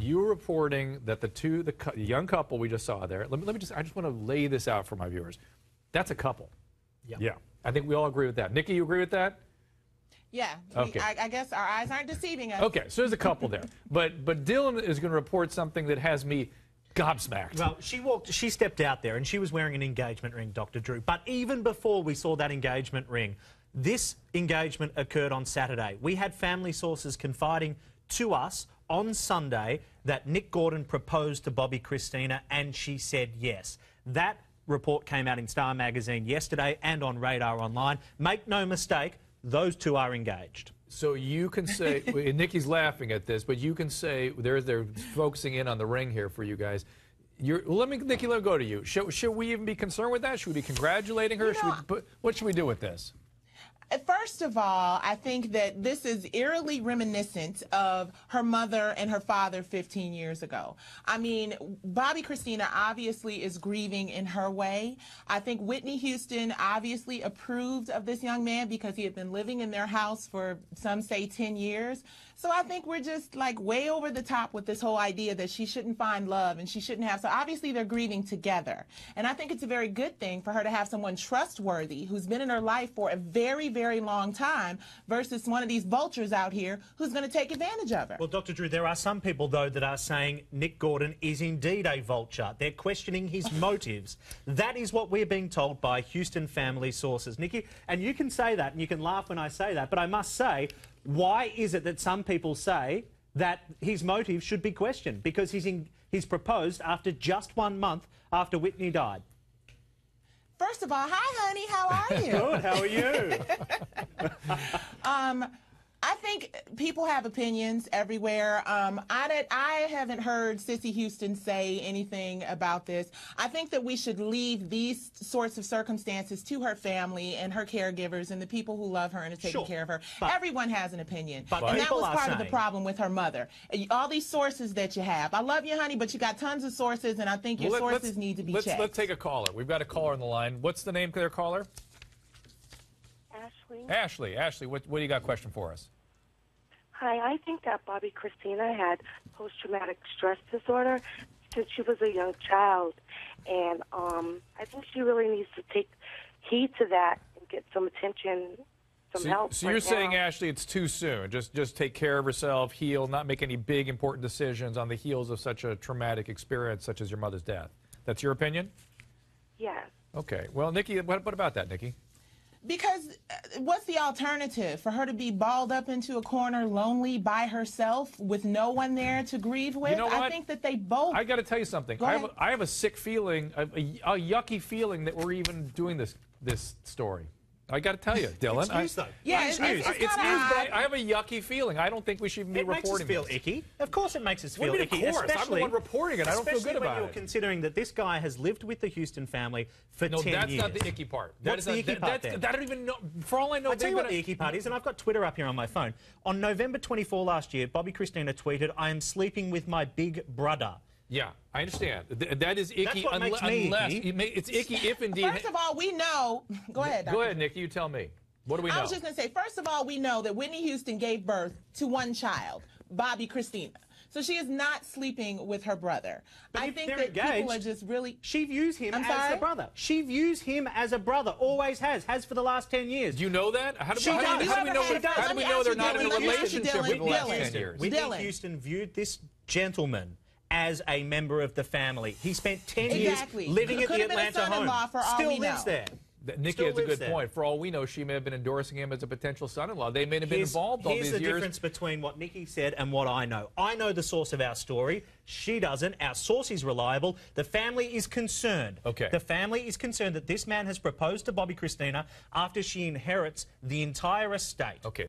you were reporting that the young couple we just saw there. I just want to lay this out for my viewers. That's a couple. Yeah. Yeah. I think we all agree with that. Nikki, you agree with that? Yeah. Okay. I guess our eyes aren't deceiving us. Okay, so there's a couple there. But Dylan is going to report something that has me gobsmacked. Well, she stepped out there and she was wearing an engagement ring, Dr. Drew. But even before we saw that engagement ring, this engagement occurred on Saturday. We had family sources confiding to us on Sunday that Nick Gordon proposed to Bobbi Kristina and she said yes. That report came out in Star magazine yesterday and on Radar Online. Make no mistake, those two are engaged. So you can say, Nikki's laughing at this, but you can say, they're focusing in on the ring here for you guys. Nikki, let me go to you. Should we even be concerned with that? Should we be congratulating her? What should we do with this? First of all, I think that this is eerily reminiscent of her mother and her father 15 years ago. I mean, Bobbi Kristina obviously is grieving in her way. I think Whitney Houston obviously approved of this young man because he had been living in their house for, some say, 10 years. So I think we're just like way over the top with this whole idea that she shouldn't find love and she shouldn't have. So obviously they're grieving together. And I think it's a very good thing for her to have someone trustworthy who's been in her life for a very, very long time versus one of these vultures out here who's going to take advantage of her. Well, Dr. Drew, there are some people, though, that are saying Nick Gordon is indeed a vulture. They're questioning his motives. That is what we're being told by Houston family sources. Nikki, and you can say that and you can laugh when I say that, but I must say, why is it that some people say that his motives should be questioned? Because he's proposed after just 1 month after Whitney died. First of all, hi, honey. How are you? Good. How are you? I think people have opinions everywhere. I haven't heard Sissy Houston say anything about this. I think that we should leave these sorts of circumstances to her family and her caregivers and the people who love her and are taking care of her. Everyone has an opinion. And that was part of the problem with her mother. All these sources that you have. I love you, honey, but you got tons of sources, and I think your sources need to be checked. Let's take a caller. We've got a caller on the line. What's the name of their caller? Ashley, what do you got a question for us? Hi, I think that Bobbi Kristina had post-traumatic stress disorder since she was a young child. And I think she really needs to take heed to that and get some attention, some help. So you're saying, Ashley, it's too soon. Just take care of herself, heal, not make any big, important decisions on the heels of such a traumatic experience such as your mother's death. That's your opinion? Yes. Okay. Well, Nikki, what about that, Nikki? Because what's the alternative? For her to be balled up into a corner lonely by herself with no one there to grieve with? You know what? I think that they both... I got to tell you something. I have a sick feeling, a yucky feeling that we're even doing this story. I got to tell you, Dylan. It's news, though. Yeah, it's news, but I have a yucky feeling. I don't think we should even be reporting this. It makes us feel icky. Of course it makes us feel Well, icky. Of course. I'm the one reporting it. I don't feel good about it. Especially when you're considering that this guy has lived with the Houston family for 10 years. No, that's not the icky part. What's the icky part then? I don't even know. For all I know, I'll tell you what the icky part is, and I've got Twitter up here on my phone. On November 24 last year, Bobbi Kristina tweeted, "I am sleeping with my big brother." Yeah, I understand. That is icky. That's what makes me icky. It's icky if indeed... First of all, we know... Go ahead, Dr. Go ahead, Nikki. You tell me. What do we know? I was just going to say, first of all, we know that Whitney Houston gave birth to one child, Bobbi Kristina. So she is not sleeping with her brother. But I if think they're that engaged, people are just really... She views him I'm as sorry? a brother. She views him as a brother. Always has for the last 10 years. Do you know that? How do we know they're not in a relationship for the last 10 years? Whitney Houston viewed this gentleman as a member of the family. He spent 10 years living at the Atlanta home. Still lives there. Nikki has a good point. For all we know, she may have been endorsing him as a potential son-in-law. They may have been involved all these years. Here's the difference between what Nikki said and what I know. I know the source of our story. She doesn't. Our source is reliable. The family is concerned. Okay. The family is concerned that this man has proposed to Bobbi Kristina after she inherits the entire estate. Okay.